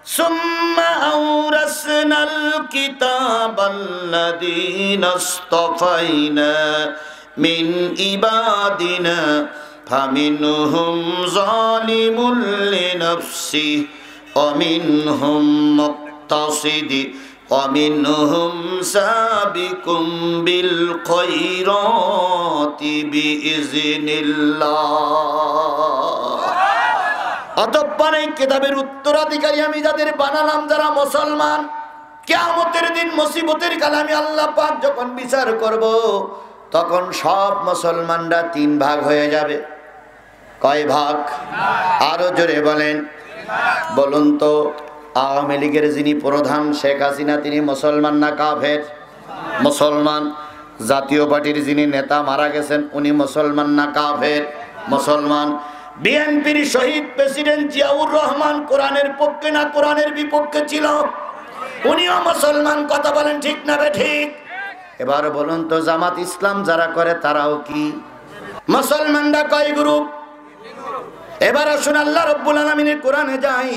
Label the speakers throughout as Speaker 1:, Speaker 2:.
Speaker 1: সুম্মা আওরাসনাল কিতাবাল্লাযীনা ইসতাফাইনা মিন ইবাদিনা ফামিনহুম যালিমুল লিনাফসিহি ওয়া মিনহুম মুক্তাসিদ ومنهم سابق بالخيرات بإذن الله অতঃপর এই কিতাবের উত্তরাধিকারী আমি যাদের বানালাম যারা মুসলমান কিয়ামতের দিন মুসিবতের কালে আমি আল্লাহ পাক যখন বিচার করব তখন সব মুসলমানরা তিন ভাগ হয়ে যাবে। কয় ভাগ? আরো জোরে বলেন। বলুন তো, আওয়ামী লীগের যিনি প্রধান শেখ হাসিনা তিনি মুসলমান না কাফের? মুসলমান। জাতীয় পার্টির যিনি নেতা মারা গেছেন উনি মুসলমান না কাফের? মুসলমান। বিএনপির শহীদ প্রেসিডেন্ট জিয়াউর রহমান কোরআনের পক্ষে না কোরআনের বিপক্ষে ছিল? উনিও মুসলমান। কথা বলেন ঠিক না ঠিক? এবার বলুন তো, জামাত ইসলাম যারা করে তারাও কি মুসলমানরা? কয় গ্রুপ? এবার আসুন আল্লাহ রাব্বুল আলামিনের কোরআনে যাই।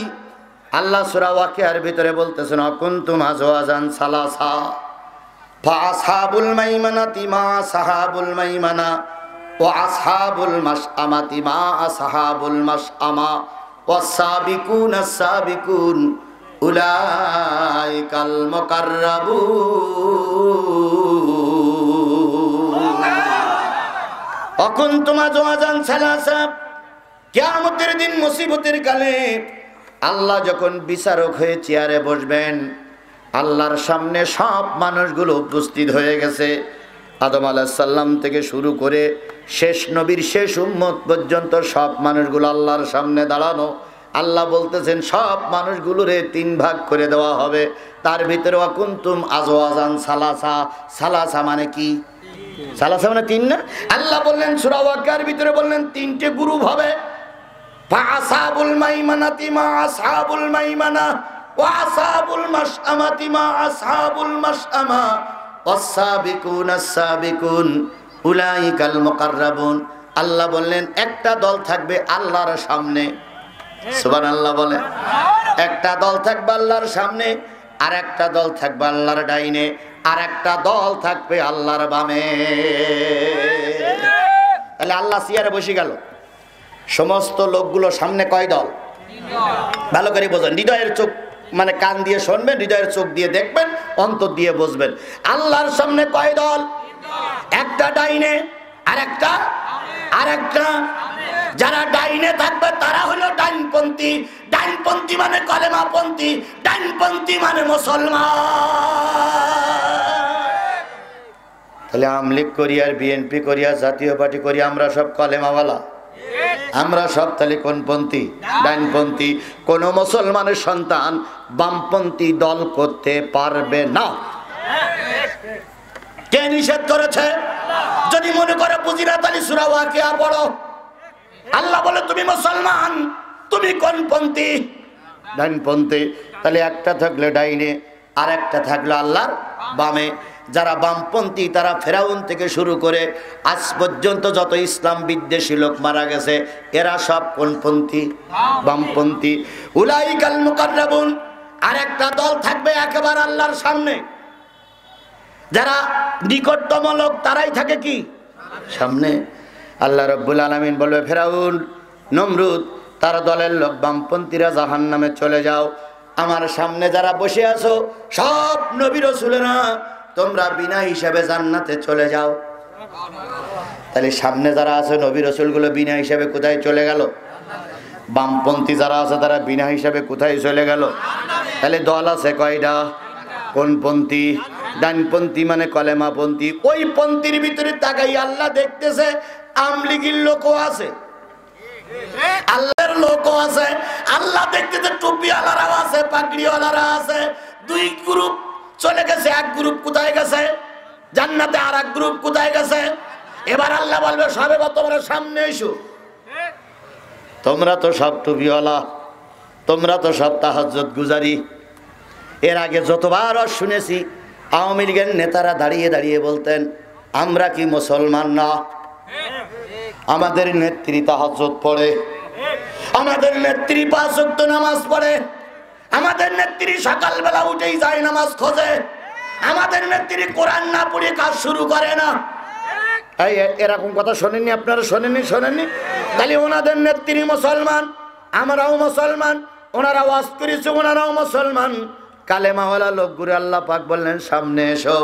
Speaker 1: আল্লাহ সূরা ওয়াকিয়ার ভিতরে বলতেছেন কুনতুম আজওয়াজান সালাসা ফাআসহাবুল মাইমানাতি মা আসহাবুল মাইমানা ওয়া আসহাবুল মাশআমাতি মা আসহাবুল মাশআমা ওয়াস-সাবিকুনাস সাবিকুন উলাইকাল মুকাররাবুন। কুনতুম আজওয়াজান সালাসা, কিয়ামতের দিন মুসিবতের কালে আল্লাহ যখন বিচারক হয়ে চেয়ারে বসবেন, আল্লাহর সামনে সব মানুষগুলো উপস্থিত হয়ে গেছে। আদম আলাইহিস সালাম থেকে শুরু করে শেষ নবীর শেষ উম্মত পর্যন্ত সব মানুষগুলো আল্লাহর সামনে দাঁড়ানো। আল্লাহ বলতেছেন সব মানুষগুলোরে তিন ভাগ করে দেওয়া হবে। তার ভিতরে কুনতুম আজওয়াজান সালাসা। সালাসা মানে কি? সালাসা মানে তিন না? আল্লাহ বললেন সূরা ওয়াকিয়ার ভিতরে বললেন তিনটে গ্রুপ হবে। ফাআসহাবুল মাইমানাতি মা আসহাবুল মাইমানা ওয়া আসহাবুল মাশআমাতি মা আসহাবুল মাশআমা ওয়াস-সাবিকুনাস সাবিকুন উলাইকাল মুকাররাবুন। আল্লাহ বললেন একটা দল থাকবে আল্লাহর সামনে। সুবহানাল্লাহ বলেন। একটা দল থাকবে আল্লাহর সামনে, আর একটা দল থাকবে আল্লাহর ডাইনে, আর একটা দল থাকবে আল্লাহর বামে। তাহলে আল্লাহ চেয়ারে বসে গেল, সমস্ত লোকগুলো সামনে কয় দল? ভালো করে বোঝেন, হৃদয়ের চোখ মানে কান দিয়ে শুনবেন, হৃদয়ের চোখ দিয়ে দেখবেন, অন্তর দিয়ে বুঝবেন। আল্লাহর সামনে কয় দল? একটা ডাইনে আর একটা। যারা ডাইনে থাকবে তারা হলো ডাইনপন্থী। ডাইনপন্থী মানে কলেমাপন্থী, ডাইনপন্থী মানে মুসলমান। তাহলে আওয়ামী লীগ করি আর বিএনপি করি আর জাতীয় পার্টি করি, আমরা সব কলেমাওয়ালা। আমরা সব তাহলে কোন পন্থী? ডাইনপন্থী। কোন মুসলমানের সন্তান বামপন্থী দল করতে পারবে না। কে নিষেধ করেছে? যদি মনে করে বুঝি না তাহলে সূরা ওয়াকিয়া পড়ো। আল্লাহ বলে তুমি মুসলমান, তুমি কোন পন্থী? ডাইনপন্থী। তাহলে একটা থাকলে ডাইনে আর একটা থাকলো আল্লাহর বামে। যারা বামপন্থী তারা ফেরাউন থেকে শুরু করে আজ পর্যন্ত যত ইসলাম বিদ্বেষী লোক মারা গেছে এরা সব কোন পন্থী? বামপন্থী। উলাইকাল মুকাররাবুন। আর একটা দল থাকবে একেবারে আল্লাহর সামনে। যারা নিকটতম লোক তারাই থাকে কি? সামনে। আল্লাহ রাব্বুল আলামিন বলবে ফেরাউন, নমরুদ, তার দলের লোক বামপন্থীরা জাহান্নামে চলে যাও। আমার সামনে যারা বসে আছো সব নবী রাসূলেরা, তোমরা বিনা হিসাবে জান্নাতে চলে যাও। তাহলে সামনে যারা আছে নবী রাসূলগুলো বিনা হিসাবে কোথায় চলে গেল? বামপন্থী যারা আছে তারা বিনা হিসাবে কোথায় চলে গেল? তাহলে দল আছে কয়টা? কোন পন্থী? ডানপন্থী মানে কলেমাপন্থী। ওই পন্থীর ভিতরে তাকাই আল্লাহ দেখতেছে আমলিগির লোকও আছে, আল্লাহর লোকও আছে। আল্লাহ দেখতেছে টুপিওয়ালারাও আছে, পাগড়িওয়ালারা আছে। দুই গ্রুপ চলে গেছে। এক গ্রুপ কোথায় গেছে? জান্নাতে। আর এক গ্রুপ কোথায় গেছে? এবার আল্লাহ বলবে সবে তোমরা সামনে এসো। তোমরা তো সব টুপিওয়ালা, তোমরা তো সব তাহাজ্জুদ গুজারি। এর আগে যতবার শুনেছি আওয়ামী লীগের নেতারা দাঁড়িয়ে দাঁড়িয়ে বলতেন আমরা কি মুসলমান না? আমাদের নেত্রী তাহাজ্জুদ পড়ে, আমাদের নেত্রী 5 ওয়াক্ত নামাজ পড়ে, আমাদের আমাদের নেত্রী সকালবেলা উঠেই যায় নামাজ খোঁজে, আমাদের নেত্রী কোরআন না পড়ে কাজ শুরু করে না। এই এরকম কথা শোনেননি আপনারা? শোনেননি? তাহলে ওনাদের নেত্রী মুসলমান, আমরাও মুসলমান, ওনারা ওয়াজ করেছে, ওনারাও মুসলমান। কালেমাওয়ালা লোকগুলো আল্লাহ পাক বললেন সামনে এসো,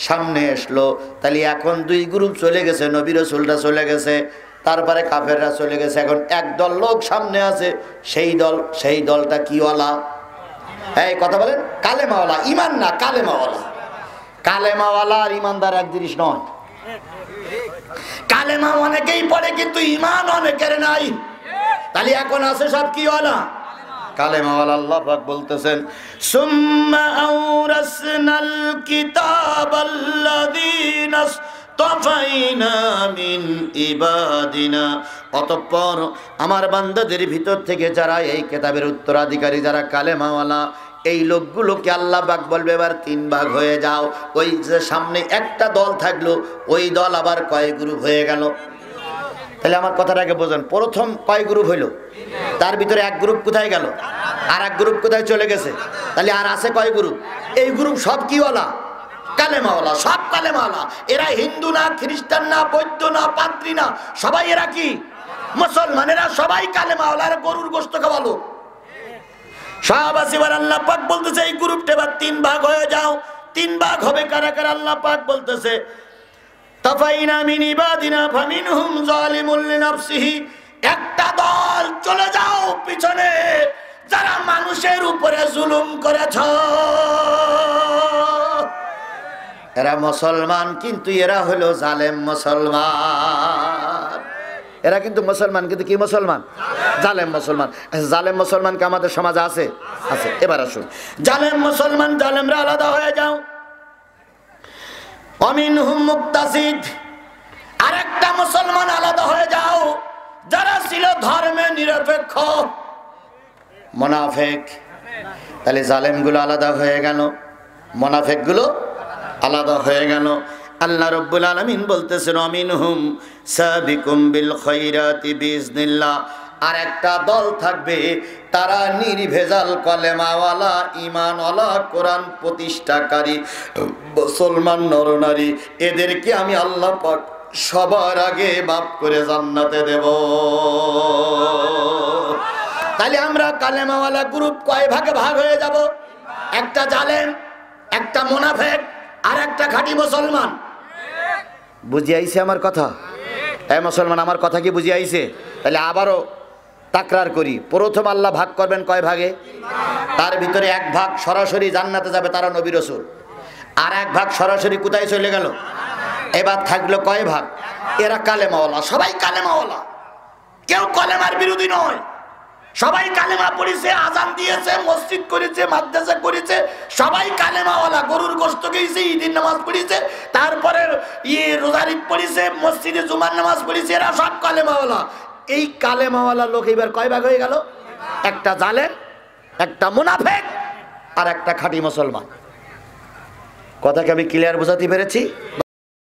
Speaker 1: সামনে আসলো। তাহলে এখন দুই গ্রুপ চলে গেছে, নবী রাসূলরা চলে গেছে, তারপরে কাফেররা চলে গেছে। এখন একদল লোক সামনে আছে, সেই দলটা কি ওয়ালা? এই কথা বলেন, কালেমাওয়ালা, ইমান না কালেমাওয়ালা। কালেমাওয়ালা আর ইমানদার এক জিনিস নয়। কালেমা অনেকেই পড়ে কিন্তু ইমান অনেকের নাই। তাহলে এখন আছে সব কি ওয়ালা? কালেমাওয়ালা। আল্লাহ পাক বলতেছেন সুম্মা আওরাসনাল কিতাবাল্লাযীনা ইসতাফাইনা মিন ইবাদিনা, অতঃপর আমার বান্দাদের ভিতর থেকে যারা এই কিতাবের উত্তরাধিকারী, যারা কালেমাওয়ালা, এই লোকগুলোকে আল্লাহ পাক বলবে এবার 3 ভাগ হয়ে যাও। ওই যে সামনে একটা দল থাকলো, ওই দল আবার কয় গ্রুপ হয়ে গেল? তাহলে আমার কথাটাকে বোঝেন, প্রথম কয় গ্রুপ হইলো? তার ভিতরে এক গ্রুপ কোথায় গেল? আর এক গ্রুপ কোথায় চলে গেছে? তাহলে আর আছে কয় গ্রুপ? এই গ্রুপ সব কি ওয়ালা? কালেমাওয়ালা, সব কালেমাওয়ালা। এরা হিন্দু না, খ্রিস্টান না, বৌদ্ধ না, পাদ্রী না, সবাই এরা কি মুসলমান। এরা সবাই কালেমাওয়ালা, এরা গরুর গোশত খাওয়ালো সব আছে। এবার আল্লাহ পাক বলতেছে এই গ্রুপটা এবার 3 ভাগ হয়ে যাও। 3 ভাগ হবে কারা কারা? আল্লাহ পাক বলতেছে তাফাইনা মিন ইবাদিনা ফামিনহুম যালিমুল লিনাফসিহি, একটা দল চলে যাও পিছনে যারা মানুষের উপরে জুলুম করেছ। এরা মুসলমান কিন্তু এরা হলো জালেম মুসলমান। এরা কিন্তু মুসলমান কিন্তু কি মুসলমান? জালেম মুসলমান। জালেম মুসলমানকে আমাদের সমাজে আছে? আছে। এবার আসুন, জালেম মুসলমান, জালেমরা আলাদা হয়ে যাও। অমিনহুম মুক্তাসিদ, আরেকটা মুসলমান আলাদা হয়ে যাও যারা ছিল ধর্মে নিরপেক্ষ, মুনাফিক। তাহলে জালেমগুলো আলাদা হয়ে গেল, মুনাফিকগুলো আলাদা হয়ে গেল। আল্লাহ রাব্বুল আলামিন বলতেছেন অমিনহুম সাবিকুম বিল খায়রাতি বিইজনিল্লাহ, আর একটা দল থাকবে তারা নির্ভেজাল কলেমাওয়ালা, ইমানওয়ালা, কোরআন প্রতিষ্ঠাকারী মুসলমান নরনারী। এদেরকে আমি আল্লাহ পাক সবার আগে মাফ করে জান্নাতে দেব। তাহলে আমরা কালেমাওয়ালা গ্রুপ কয় ভাগে ভাগ হয়ে যাব? একটা জালেম, একটা মুনাফিক, আর একটা খাঁটি মুসলমান। বুঝে আইছে আমার কথা? এই মুসলমান আমার কথা কি বুঝে আইছে? তাহলে আবারও তাকরার করি, প্রথম আল্লাহ ভাগ করবেন কয় ভাগে? তার ভিতরে 1 ভাগ সরাসরি জান্নাতে যাবে, তারা নবী রাসূল। আর 1 ভাগ সরাসরি কোথায় চলে গেল? এবার থাকলো কয় ভাগ? এরা কালেমাওয়ালা, সবাই কালেমাওয়ালা, কেউ কলেমার বিরোধী নয়। সবাই কালেমা পড়েছে, আজান দিয়েছে, মসজিদ করেছে, মাদ্রাসা করেছে, সবাই কালেমাওয়ালা। গরুর গোশত খেয়েছে, ঈদের নামাজ পড়েছে, তারপরে রোজার ঈদ পড়েছে, মসজিদে জুমার নামাজ পড়েছে, এরা সব কালেমাওয়ালা। এই কালেমাওয়ালা লোক এবার কয় ভাগ হয়ে গেল? একটা জালেম, একটা মুনাফিক, আর একটা খাঁটি মুসলমান। কথাকে আমি ক্লিয়ার বোঝাতে পেরেছি?